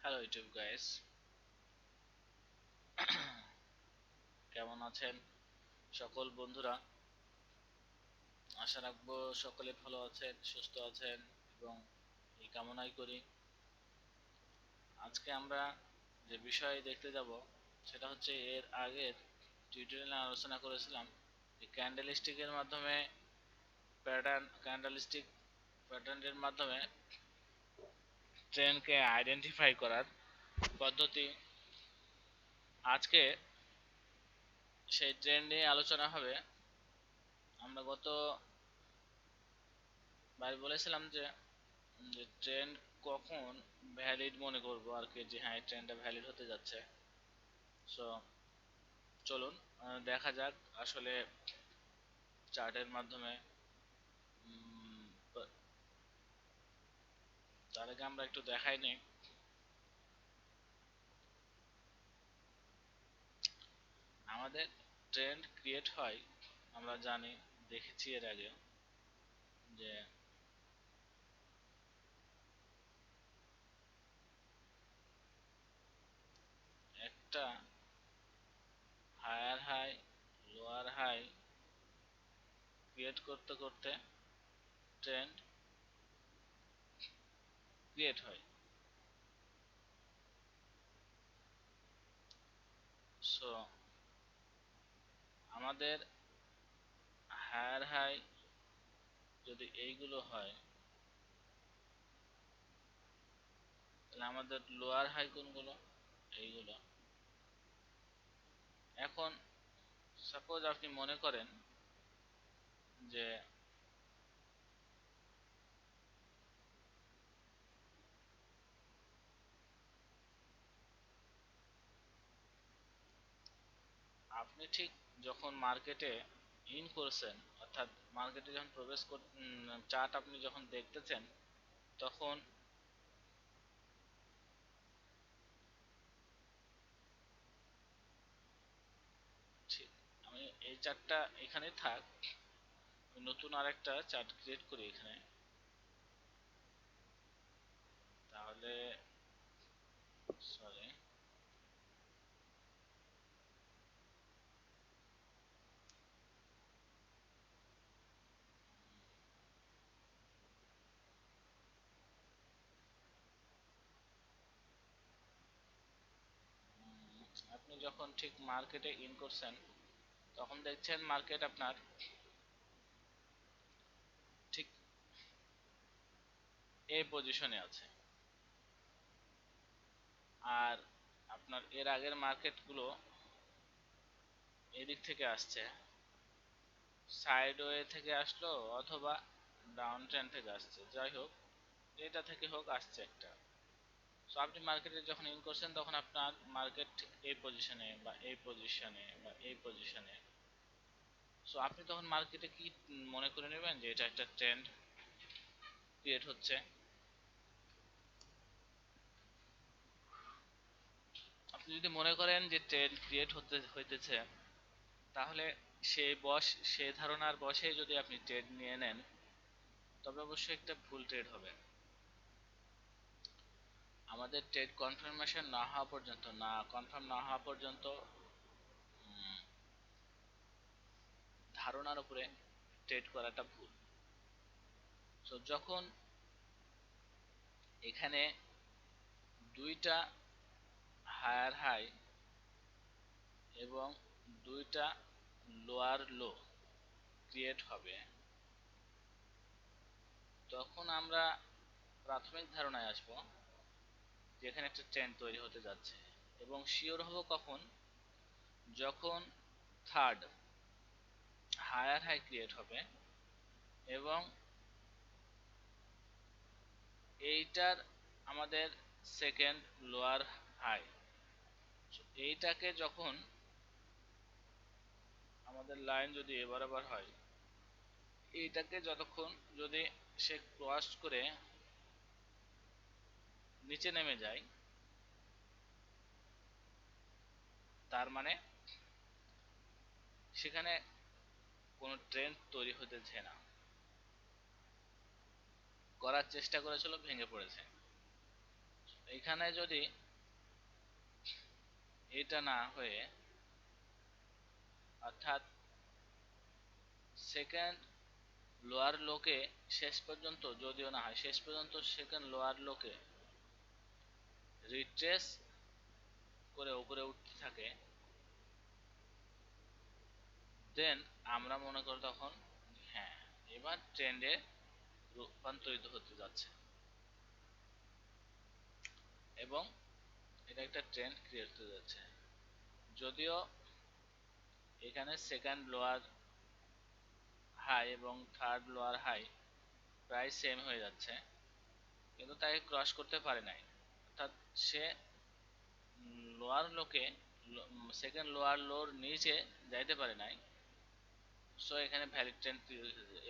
Hello YouTube guys, কেমন আছেন সকল বন্ধুরা? আশা রাখবো সকলে ভালো আছেন, সুস্থ আছেন এবং এই কামনাই করি। আজকে আমরা যে বিষয় দেখতে যাব সেটা হচ্ছে এর আগের টিউটোরিয়ালে আলোচনা করেছিলাম যে ক্যান্ডেলস্টিকের মাধ্যমে ক্যান্ডেলস্টিক প্যাটার্নের মাধ্যমে ট্রেন্ডকে আইডেন্টিফাই করার পদ্ধতি। আজকে সেই ট্রেন্ড নিয়ে আলোচনা হবে। আমরা গত ভাই বলেছিলাম যে ট্রেন্ড কখন ভ্যালিড মনে করব আর কি, যে হ্যাঁ ট্রেন্ডটা ভ্যালিড হতে যাচ্ছে। সো চলুন দেখা যাক আসলে চার্টের মাধ্যমে। তার আগে আমরা একটু দেখাই নিই। আমাদের ট্রেন্ড ক্রিয়েট হয়, আমরা জানি, দেখেছি এর আগে যে একটা higher high lower high create করতে করতে ট্রেন্ড ক্রিয়েট হয়। সো আমাদের হায়ার হাই যদি এইগুলো হয়, তাহলে আমাদের লোয়ার হাই কোনগুলো? এইগুলো। এখন সাপোজ আপনি মনে করেন যে আপনি ঠিক যখন মার্কেটে ইন করছেন, অর্থাৎ মার্কেটে যখন প্রবেশ চার্ট আপনি যখন দেখতেছেন, তখন ঠিক আমি এই চার্টটা এখানে থাক, নতুন আরেকটা চার্ট ক্রিয়েট করি এখানে। তাহলে সরি, আপনি যখন ঠিক মার্কেটে ইন করছেন তখন দেখছেন মার্কেট আপনার ঠিক এই পজিশনে আছে। আর আপনার এর আগের মার্কেটগুলো এদিক থেকে আসছে, সাইডওয়ে থেকে আসলো অথবা ডাউন ট্রেন্ড থেকে আসছে, যাই হোক যেটা থেকে হোক আসছে একটা। সো আপনি মার্কেটে যখন ইন করছেন তখন আপনার মার্কেট এই পজিশনে বা এই পজিশনে বা এই পজিশনে। সো আপনি তখন মার্কেটে কি মনে করে নেবেন যে এটা একটা ট্রেন্ড ক্রিয়েট হচ্ছে। আপনি যদি মনে করেন যে ট্রেন্ড ক্রিয়েট হইতেছে, তাহলে সেই ধারণার বশে যদি আপনি ট্রেড নিয়ে নেন, তবে অবশ্যই একটা ভুল ট্রেড হবে। আমাদের ট্রেড কনফার্মেশন না হওয়া পর্যন্ত, কনফার্ম না হওয়া পর্যন্ত ধারণার উপরে ট্রেড করাটা ভুল। সো যখন এখানে দুইটা হায়ার হাই এবং দুইটা লোয়ার লো ক্রিয়েট হবে, তখন আমরা প্রাথমিক ধারণায় আসব যে এখানে একটা ট্রেন্ড তৈরি হতে যাচ্ছে। এবং শিওর হব কখন? যখন থার্ড হায়ার হাই ক্রিয়েট হবে এবং এইটার আমাদের সেকেন্ড লোয়ার হাই। এইটাকে যখন আমাদের লাইন যদি বরাবর হয়, এইটাকে যতক্ষণ যদি সে ক্রস করে নিচে নেমে যায়, তার মানে সেখানে কোনো ট্রেন্ড তৈরি হতেছে না, করার চেষ্টা করেছিল, ভেঙে পড়েছে। এখানে যদি এটা না হয়ে অর্থাৎ সেকেন্ড লোয়ার লোকে শেষ পর্যন্ত যদিও না হয়, শেষ পর্যন্ত সেকেন্ড লোয়ার লোকে রিট্রেস করে উপরে উঠতে থাকে, দেন আমরা মনে করি তখন হ্যাঁ এবার ট্রেন্ডে রূপান্তরিত হতে যাচ্ছে এবং এটা একটা ট্রেন্ড ক্রিয়েট হতে যাচ্ছে। যদিও এখানে সেকেন্ড লোয়ার হাই এবং থার্ড লোয়ার হাই প্রায় সেম হয়ে যাচ্ছে, কিন্তু তাকে ক্রস করতে পারে নাই, অর্থাৎ সে লোয়ার লোকে সেকেন্ড লোয়ার লোর নিচে যাইতে পারে নাই। সো এখানে ভ্যালিড ট্রেন্ড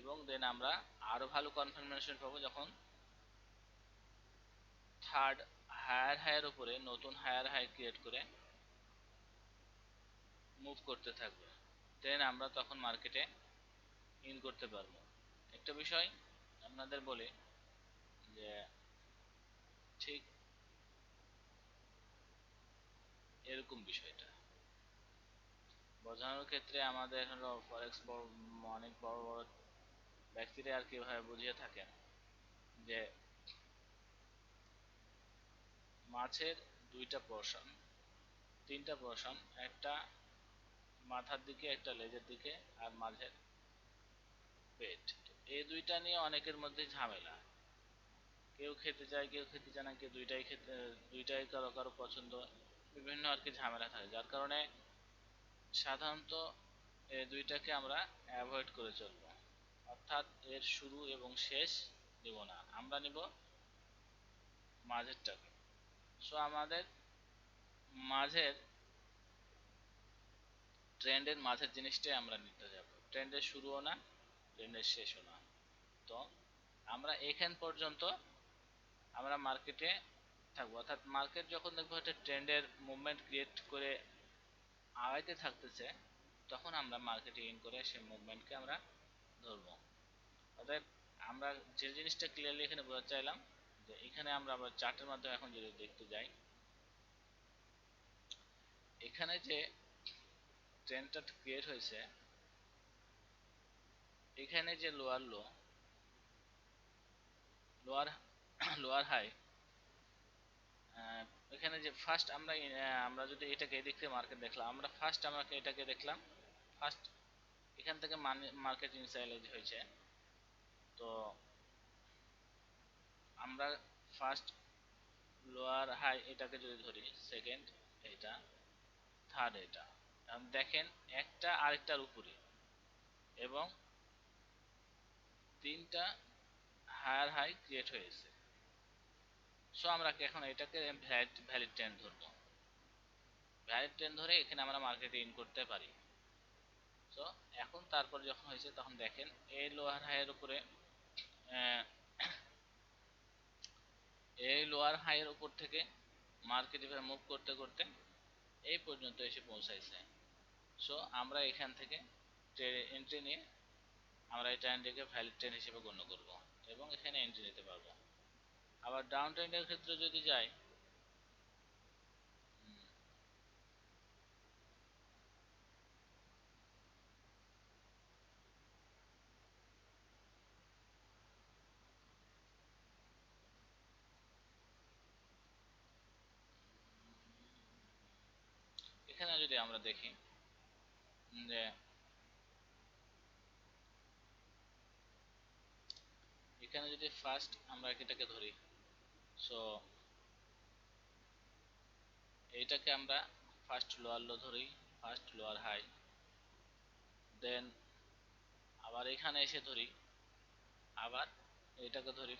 এবং দেন আমরা আরো ভালো কনফার্মেশন পাবো যখন থার্ড হায়ার হাইয়ের উপরে নতুন হায়ার হাই ক্রিয়েট করে মুভ করতে থাকবে, দেন আমরা তখন মার্কেটে ইন করতে পারবো। একটা বিষয় আপনাদের বলি যে ঠিক এরকম বিষয়টা বোঝানোর ক্ষেত্রে আমাদের হলো ফরেক্স অনেক বড় বড় ব্যক্তিরা আর কিভাবে বুঝিয়ে থাকেন যে মাছের দুইটা পোর্শন, তিনটা পোর্শন, একটা মাথার দিকে, একটা লেজের দিকে, আর মাঝের পেট। এই দুইটা নিয়ে অনেকের মধ্যে ঝামেলা, কেউ খেতে চায় কেউ খেতে চায় না, কেউ দুইটাই খেতে, দুইটাই কারো কারো পছন্দ, বিভিন্ন আর কি ঝামেলা থাকে, যার কারণে সাধারণত এই দুইটাকে আমরা অ্যাভয়েড করে চলবো, অর্থাৎ এর শুরু এবং শেষ নিব না, আমরা নিব মাঝেরটাকে। সো আমাদের মাঝের ট্রেন্ডের মাঝের জিনিসটাই আমরা নিতে যাব, ট্রেন্ডের শুরুও না ট্রেন্ডের শেষও না। তো আমরা এখান পর্যন্ত আমরা মার্কেটে থাকবো, অর্থাৎ মার্কেট যখন দেখবো একটা ট্রেন্ডের মুভমেন্ট ক্রিয়েট করে আগাইতে থাকতেছে, তখন আমরা মার্কেটে ইন করে সেই মুভমেন্টকে আমরা ধরবো। অতএব আমরা যে জিনিসটা ক্লিয়ারলি এখানে বোঝাতে চাইলাম যে এখানে আমরা আবার চার্টের মাধ্যমে এখন যদি দেখতে যাই, এখানে যে ট্রেন্ডটা ক্রিয়েট হয়েছে, এখানে যে lower low, lower lower high, এখানে যে ফার্স্ট আমরা যদি এটাকে এদিক থেকে মার্কেট দেখলাম, আমরা ফার্স্ট আমরা এটাকে দেখলাম, ফার্স্ট এখান থেকে মার্কেট ইনিশিয়ালাইজ হয়েছে। তো আমরা ফার্স্ট লোয়ার হাই এটাকে যদি ধরি, সেকেন্ড এটা, থার্ড এটা, দেখেন একটা আরেকটার উপরে এবং তিনটা হায়ার হাই ক্রিয়েট হয়েছে। সো আমরা এখন এটাকে ভ্যালিড ট্রেন্ড ধরবো, ভ্যালিড ট্রেন্ড ধরে এখানে আমরা মার্কেটে ইন করতে পারি। সো এখন তারপর যখন হয়েছে তখন দেখেন এই লোয়ার হাইয়ের উপরে এই লোয়ার হাইয়ের উপর থেকে মার্কেট এভাবে মুভ করতে করতে এই পর্যন্ত এসে পৌঁছাইছে। সো আমরা এখান থেকে এন্ট্রি নিয়ে আমরা এই ট্রেন্ডটিকে ভ্যালিড ট্রেন্ড হিসেবে গণ্য করব এবং এখানে এন্ট্রি নিতে পারবো। আবার ডাউন ট্রেন্ডের ক্ষেত্রে যদি যাই, এখানে যদি আমরা দেখি যে এখানে যদি ফার্স্ট আমরা এটাকে ধরি, সো এইটাকে আমরা ফার্স্ট লোয়ার লো ধরি, ফার্স্ট লোয়ার হাই, দেন আবার এখানে এসে ধরি, আবার এটাকে ধরি,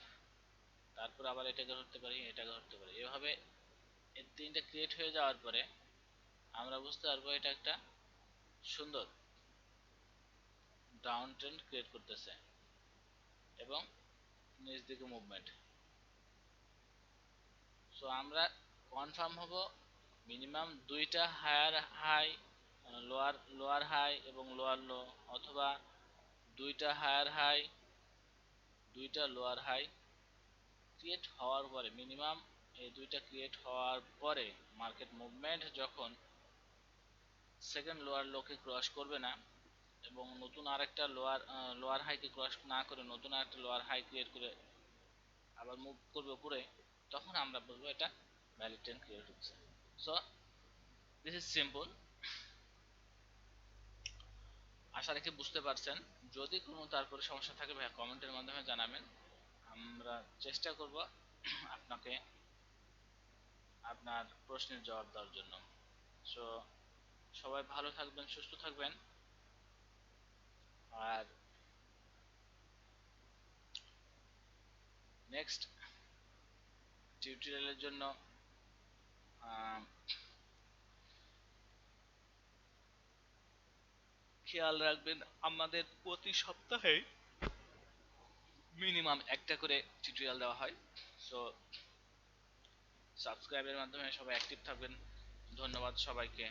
তারপর আবার এটাকে ধরতে পারি, এটাকে ধরতে পারি, এভাবে এই তিনটা ক্রিয়েট হয়ে যাওয়ার পরে আমরা বুঝতে পারবো এটা একটা সুন্দর ডাউন ট্রেন্ড ক্রিয়েট করতেছে এবং নিচ দিকে মুভমেন্ট। সো আমরা কনফার্ম হব মিনিমাম দুইটা higher high, lower lower high এবং লোয়ার লো, অথবা দুইটা হায়ার হাই দুইটা লোয়ার হাই ক্রিয়েট হওয়ার পরে মিনিমাম এই দুইটা ক্রিয়েট হওয়ার পরে মার্কেট মুভমেন্ট যখন সেকেন্ড লোয়ার লোকে ক্রস করবে না এবং নতুন আরেকটা লোয়ার হাইকে ক্রস না করে নতুন আরেকটা লোয়ার হাই ক্রিয়েট করে আবার মুভ করবে উপরে, তখন আমরা বলবো এটা ভ্যালিড ট্রেন্ড ক্রিয়েট হচ্ছে। So this is simple. আশা রাখি বুঝতে পারছেন। যদি কোনো তারপরে সমস্যা থাকে ভাইয়া কমেন্টের মাধ্যমে জানাবেন, আমরা চেষ্টা করব আপনাকে আপনার প্রশ্নের জবাব দেওয়ার জন্য। সো সবাই ভালো থাকবেন, সুস্থ থাকবেন, আর নেক্সট টিউটোরিয়ালের জন্য খেয়াল রাখবেন আমাদের প্রতি সপ্তাহে মিনিমাম একটা করে টিউটোরিয়াল দেওয়া হয়। সো সাবস্ক্রাইবের মাধ্যমে সবাই অ্যাক্টিভ থাকবেন। ধন্যবাদ সবাইকে,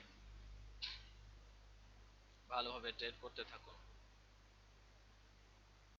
ভালোভাবে ট্রেড করতে থাকুন।